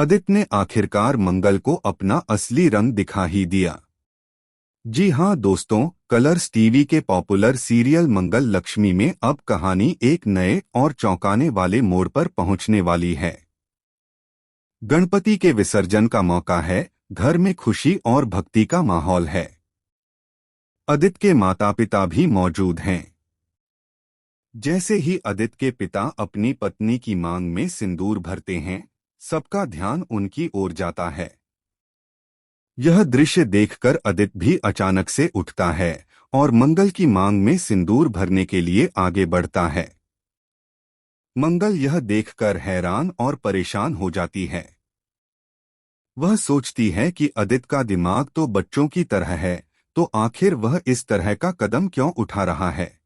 अदित ने आखिरकार मंगल को अपना असली रंग दिखा ही दिया। जी हाँ दोस्तों, कलर्स टीवी के पॉपुलर सीरियल मंगल लक्ष्मी में अब कहानी एक नए और चौंकाने वाले मोड़ पर पहुंचने वाली है। गणपति के विसर्जन का मौका है, घर में खुशी और भक्ति का माहौल है। अदित के माता पिता भी मौजूद हैं। जैसे ही अदित के पिता अपनी पत्नी की मांग में सिंदूर भरते हैं, सबका ध्यान उनकी ओर जाता है। यह दृश्य देखकर अदित भी अचानक से उठता है और मंगल की मांग में सिंदूर भरने के लिए आगे बढ़ता है। मंगल यह देखकर हैरान और परेशान हो जाती है। वह सोचती है कि अदित का दिमाग तो बच्चों की तरह है, तो आखिर वह इस तरह का कदम क्यों उठा रहा है।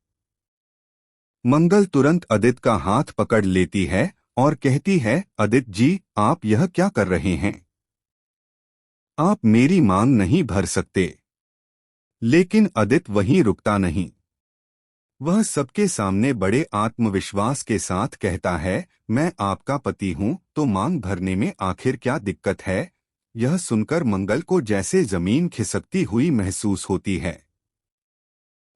मंगल तुरंत अदित का हाथ पकड़ लेती है और कहती है, अदित जी, आप यह क्या कर रहे हैं? आप मेरी मांग नहीं भर सकते। लेकिन अदित वहीं रुकता नहीं। वह सबके सामने बड़े आत्मविश्वास के साथ कहता है, मैं आपका पति हूं, तो मांग भरने में आखिर क्या दिक्कत है? यह सुनकर मंगल को जैसे जमीन खिसकती हुई महसूस होती है।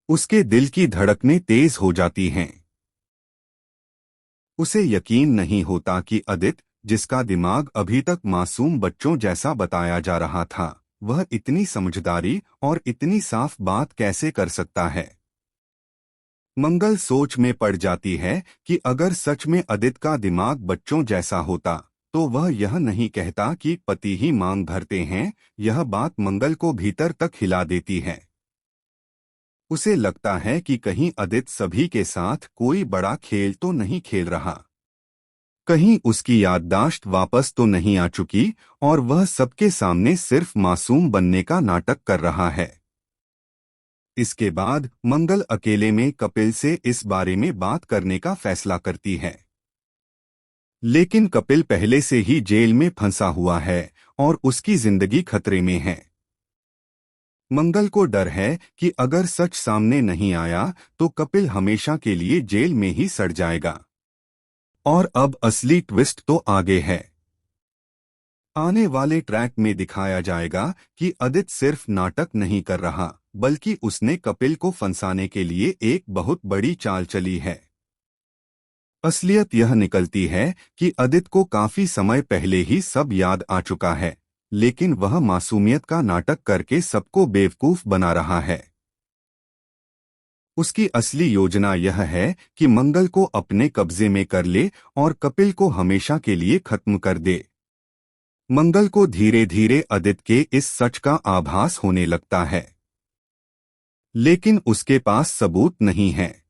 उसके दिल की धड़कनें तेज हो जाती हैं। उसे यकीन नहीं होता कि अदित, जिसका दिमाग अभी तक मासूम बच्चों जैसा बताया जा रहा था, वह इतनी समझदारी और इतनी साफ बात कैसे कर सकता है। मंगल सोच में पड़ जाती है कि अगर सच में अदित का दिमाग बच्चों जैसा होता, तो वह यह नहीं कहता कि पति ही मांग भरते हैं। यह बात मंगल को भीतर तक हिला देती है। उसे लगता है कि कहीं अदित सभी के साथ कोई बड़ा खेल तो नहीं खेल रहा। कहीं उसकी याददाश्त वापस तो नहीं आ चुकी और वह सबके सामने सिर्फ मासूम बनने का नाटक कर रहा है। इसके बाद मंगल अकेले में कपिल से इस बारे में बात करने का फैसला करती है। लेकिन कपिल पहले से ही जेल में फंसा हुआ है और उसकी जिंदगी खतरे में है। मंगल को डर है कि अगर सच सामने नहीं आया तो कपिल हमेशा के लिए जेल में ही सड़ जाएगा। और अब असली ट्विस्ट तो आगे है। आने वाले ट्रैक में दिखाया जाएगा कि अदित सिर्फ नाटक नहीं कर रहा, बल्कि उसने कपिल को फंसाने के लिए एक बहुत बड़ी चाल चली है। असलियत यह निकलती है कि अदित को काफी समय पहले ही सब याद आ चुका है, लेकिन वह मासूमियत का नाटक करके सबको बेवकूफ बना रहा है। उसकी असली योजना यह है कि मंगल को अपने कब्जे में कर ले और कपिल को हमेशा के लिए खत्म कर दे। मंगल को धीरे धीरे अदित के इस सच का आभास होने लगता है, लेकिन उसके पास सबूत नहीं है।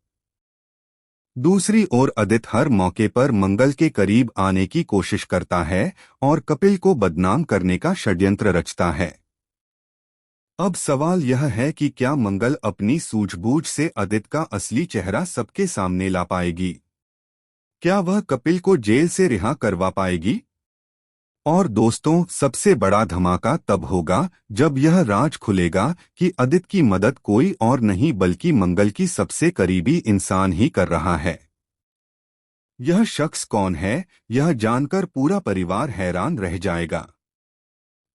दूसरी ओर अदित हर मौके पर मंगल के करीब आने की कोशिश करता है और कपिल को बदनाम करने का षड्यंत्र रचता है। अब सवाल यह है कि क्या मंगल अपनी सूझबूझ से अदित का असली चेहरा सबके सामने ला पाएगी? क्या वह कपिल को जेल से रिहा करवा पाएगी? और दोस्तों, सबसे बड़ा धमाका तब होगा जब यह राज खुलेगा कि अदित की मदद कोई और नहीं बल्कि मंगल की सबसे करीबी इंसान ही कर रहा है। यह शख्स कौन है, यह जानकर पूरा परिवार हैरान रह जाएगा।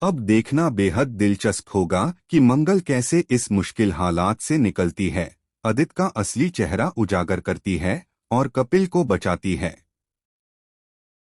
अब देखना बेहद दिलचस्प होगा कि मंगल कैसे इस मुश्किल हालात से निकलती है, अदित का असली चेहरा उजागर करती है और कपिल को बचाती है।